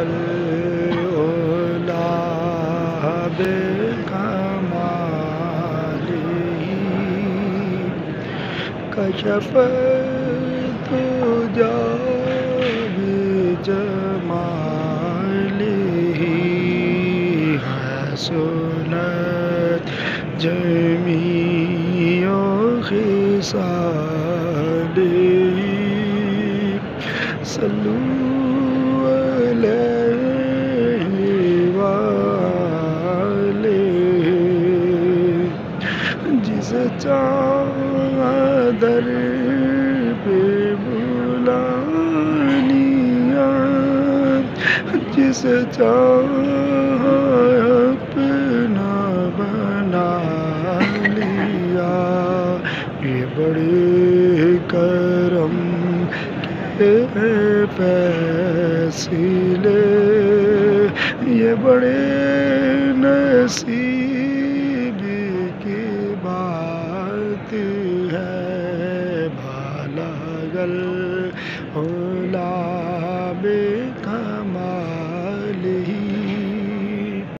العلا بکماله کشف الدجى بجماله حسنت جميع خصاله صلوا عليه وآله جس چادر پہ بلانیاں جس چاہا اپنا بنا لیا یہ بڑے کرم کے فیصلے یہ بڑے نصیب کی بات ہے بھالا گل اولا